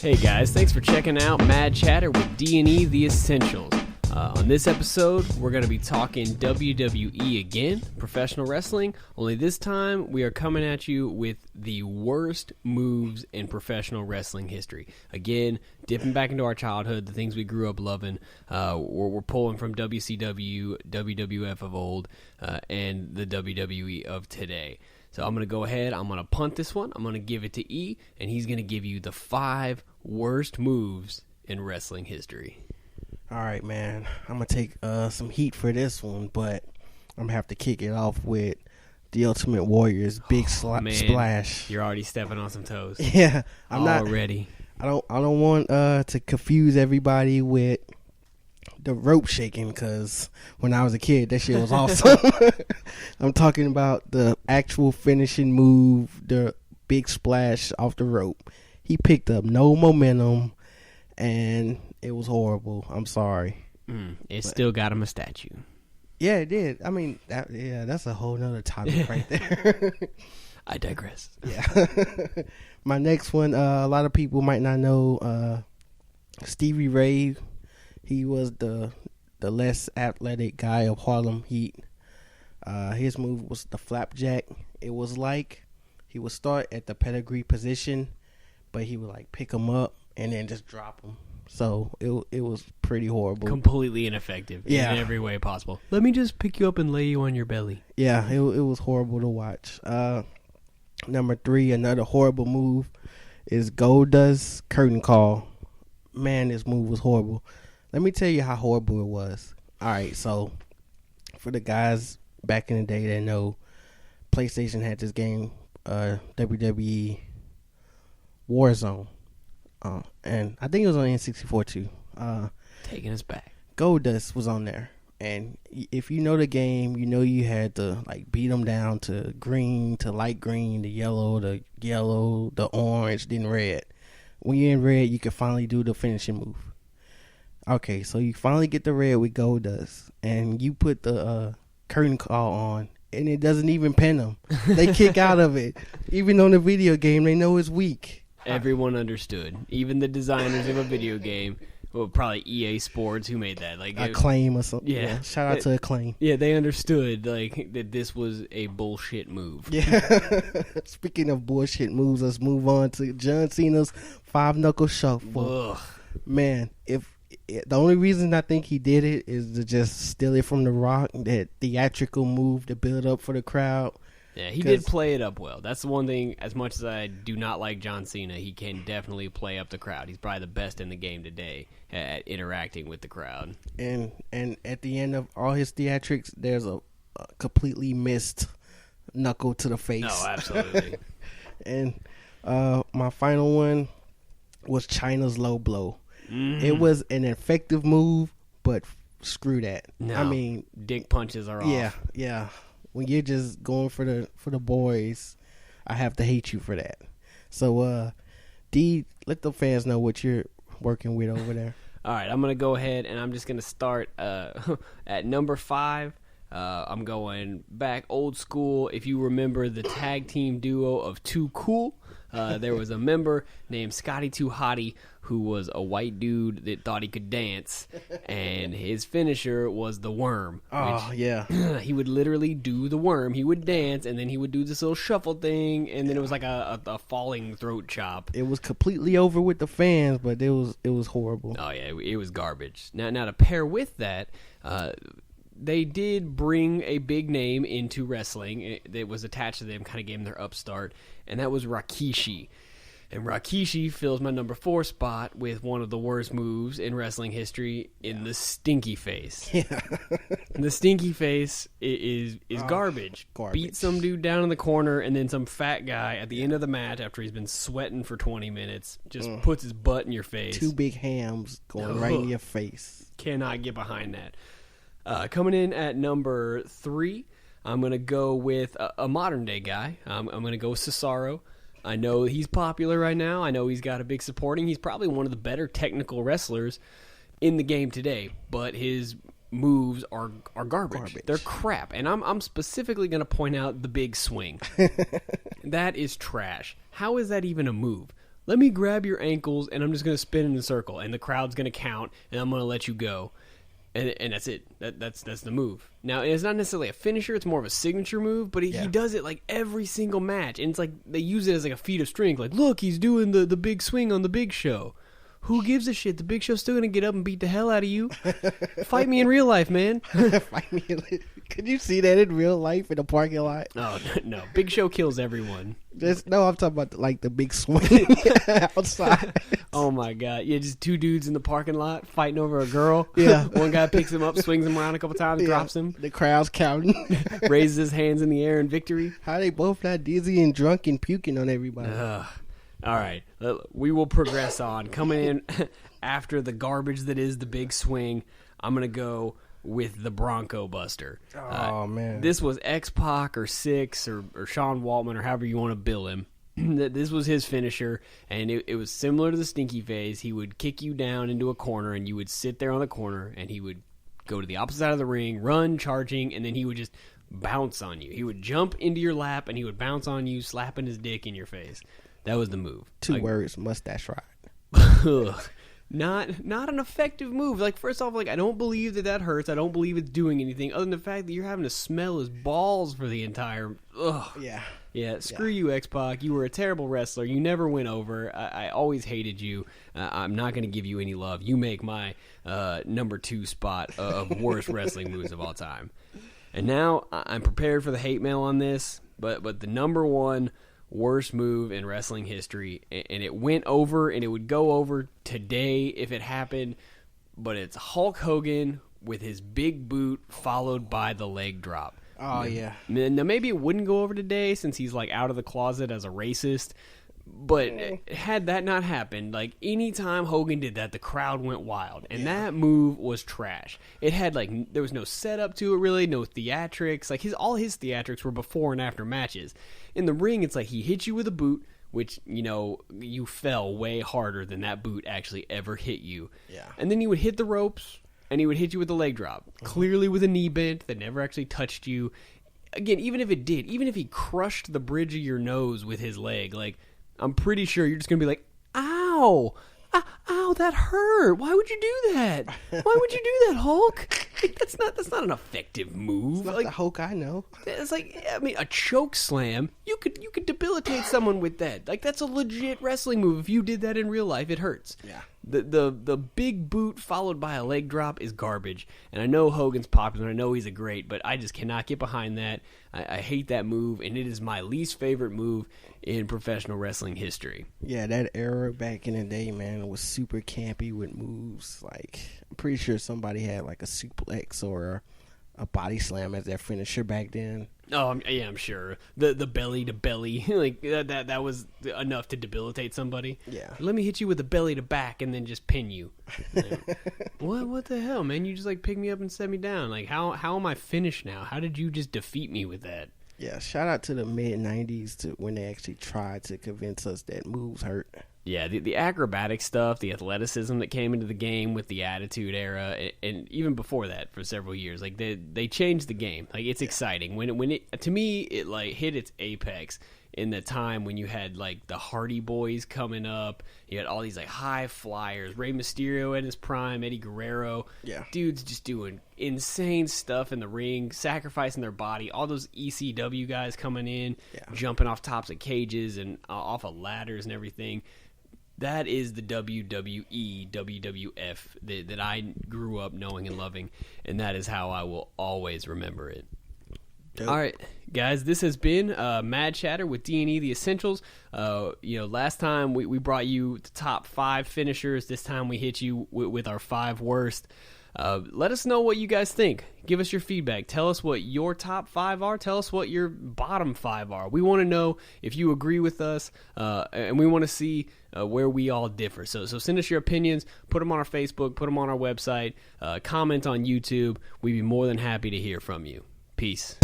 Hey guys, thanks for checking out Mad Chatter with D&E The Essentials. On this episode, we're going to be talking WWE again, professional wrestling, only this time we are coming at you with the worst moves in professional wrestling history. Again, dipping back into our childhood, the things we grew up loving. We're pulling from WCW, WWF of old, and the WWE of today. So I'm going to go ahead, I'm going to punt this one, I'm going to give it to E, and he's going to give you the 5 worst moves in wrestling history. All right, man. I'm going to take some heat for this one, but I'm going to have to kick it off with the Ultimate Warrior's big splash. You're already stepping on some toes. Yeah. I'm already. I don't want to confuse everybody with the rope shaking, because when I was a kid, that shit was awesome. I'm talking about the actual finishing move, the big splash off the rope. He picked up no momentum, and it was horrible. I'm sorry. It still got him a statue. Yeah, it did. I mean, that's a whole nother topic right there. I digress. Yeah. My next one, a lot of people might not know Stevie Ray. He was the less athletic guy of Harlem Heat. His move was the flapjack. It was like he would start at the pedigree position, but he would like pick him up and then just drop him. So it was pretty horrible. Completely ineffective in every way possible. Let me just pick you up and lay you on your belly. Yeah, it was horrible to watch. Number 3, another horrible move is Goldust's curtain call. Man, this move was horrible. Let me tell you how horrible it was. All right, so for the guys back in the day that know, PlayStation had this game, WWE Warzone. And I think it was on N64 too. Taking us back. Goldust was on there. And if you know the game, you know you had to like beat them down to green, to light green, the yellow, the orange, then red. When you're in red, you can finally do the finishing move. Okay, so you finally get the red with Goldust, and you put the curtain call on, and it doesn't even pin them. They kick out of it. Even on the video game, they know it's weak. Everyone understood. Even the designers of a video game, well, probably EA Sports, who made that? Like Acclaim or something. Yeah. Shout out to Acclaim. Yeah, they understood like that this was a bullshit move. Yeah. Speaking of bullshit moves, let's move on to John Cena's 5-knuckle shuffle. Ugh. Man, the only reason I think he did it is to just steal it from The Rock, that theatrical move to build up for the crowd. Yeah, he did play it up well. That's the one thing, as much as I do not like John Cena, he can definitely play up the crowd. He's probably the best in the game today at interacting with the crowd. And at the end of all his theatrics, there's a completely missed knuckle to the face. No, absolutely. And my final one was Chyna's low blow. It was an effective move, but screw that. No, I mean, dick punches are off. Yeah. When you're just going for the boys, I have to hate you for that. So, D, let the fans know what you're working with over there. All right, I'm going to go ahead and I'm just going to start at number 5. I'm going back old school. If you remember the tag team duo of Too Cool, there was a member named Scotty Too Hottie who was a white dude that thought he could dance, and his finisher was the worm. Oh, yeah. He would literally do the worm. He would dance, and then he would do this little shuffle thing, and then it was like a falling throat chop. It was completely over with the fans, but it was horrible. Oh, yeah, it was garbage. Now to pair with that, they did bring a big name into wrestling that was attached to them, kind of gave them their upstart, and that was Rikishi. And Rikishi fills my number 4 spot with one of the worst moves in wrestling history in the stinky face. Yeah. And the stinky face is garbage. Beat some dude down in the corner, and then some fat guy at the end of the match after he's been sweating for 20 minutes just puts his butt in your face. 2 big hams going right in your face. Cannot get behind that. Coming in at number 3, I'm going to go with a modern-day guy. I'm going to go with Cesaro. I know he's popular right now. I know he's got a big supporting. He's probably one of the better technical wrestlers in the game today, but his moves are garbage. They're crap. And I'm specifically going to point out the big swing. That is trash. How is that even a move? let me grab your ankles and I'm just going to spin in a circle and the crowd's going to count and I'm going to let you go. And that's it. That's the move. Now, it's not necessarily a finisher. It's more of a signature move, but he does it like every single match. And it's like they use it as like a feat of strength. Like, look, he's doing the big swing on the Big Show. Who gives a shit? The Big Show's still going to get up and beat the hell out of you. Fight me in real life, man. Fight me. Could you see that in real life in a parking lot? Oh, no. Big Show kills everyone. No, I'm talking about like the big swing outside. Oh, my God. Yeah, just two dudes in the parking lot fighting over a girl. Yeah. One guy picks him up, swings him around a couple times, drops him. The crowd's counting. Raises his hands in the air in victory. How they both not dizzy and drunk and puking on everybody. All right, we will progress on. Coming in after the garbage that is the big swing, I'm going to go with the Bronco Buster. Oh, man. This was X-Pac or Six or Sean Waltman or however you want to bill him. This was his finisher, and it was similar to the Stinky Phase. He would kick you down into a corner, and you would sit there on the corner, and he would go to the opposite side of the ring, run, charging, and then he would just bounce on you. He would jump into your lap, and he would bounce on you, slapping his dick in your face. That was the move. Two words, mustache ride. Not an effective move. Like, first off, like, I don't believe that hurts. I don't believe it's doing anything other than the fact that you're having to smell his balls for the entire. Ugh. Yeah. Screw you, X-Pac. You were a terrible wrestler. You never went over. I always hated you. I'm not going to give you any love. You make my number 2 spot of worst wrestling moves of all time. And now I'm prepared for the hate mail on this, but the number 1 worst move in wrestling history, and it went over, and it would go over today if it happened, but it's Hulk Hogan with his big boot followed by the leg drop. Oh, yeah. Now, maybe it wouldn't go over today since he's, like, out of the closet as a racist, but had that not happened, like, anytime Hogan did that, the crowd went wild, and that move was trash. It had, like, there was no setup to it, really, no theatrics. Like, all his theatrics were before and after matches. In the ring, it's like he hit you with a boot, which, you know, you fell way harder than that boot actually ever hit you. Yeah. And then he would hit the ropes, and he would hit you with a leg drop, clearly with a knee bent that never actually touched you. Again, even if it did, even if he crushed the bridge of your nose with his leg, like, I'm pretty sure you're just going to be like, ow, ow, that hurt. Why would you do that? Why would you do that, Hulk? That's not an effective move. It's not like the Hulk I know. It's like, I mean, a choke slam. You could debilitate someone with that. Like, that's a legit wrestling move. If you did that in real life, it hurts. Yeah. The big boot followed by a leg drop is garbage. And I know Hogan's popular. I know he's a great, but I just cannot get behind that. I hate that move, and it is my least favorite move in professional wrestling history. Yeah, that era back in the day, man, was super campy with moves. Like, I'm pretty sure somebody had like a suplex or a body slam as their finisher back then. Oh, yeah, I'm sure. The belly to belly, like that was enough to debilitate somebody. Yeah. Let me hit you with the belly to back and then just pin you. What the hell, man? You just like pick me up and set me down. Like, how am I finished now? How did you just defeat me with that? Yeah, shout out to the mid-90s to when they actually tried to convince us that moves hurt. Yeah, the acrobatic stuff, the athleticism that came into the game with the Attitude Era, and even before that for several years, like they changed the game. Like, it's exciting when it to me it like hit its apex in the time when you had like the Hardy Boys coming up. You had all these like high flyers, Rey Mysterio at his prime, Eddie Guerrero. Yeah, dudes just doing insane stuff in the ring, sacrificing their body. All those ECW guys coming in, jumping off tops of cages and off of ladders and everything. That is the WWE, WWF that I grew up knowing and loving, and that is how I will always remember it. Dope. All right, guys, this has been Mad Chatter with D&E The Essentials. Last time we brought you the top 5 finishers. This time we hit you with our 5 worst. Let us know what you guys think. Give us your feedback. Tell us what your top 5 are. Tell us what your bottom 5 are. We want to know if you agree with us, and we want to see where we all differ. So send us your opinions. Put them on our Facebook. Put them on our website. Comment on YouTube. We'd be more than happy to hear from you. Peace.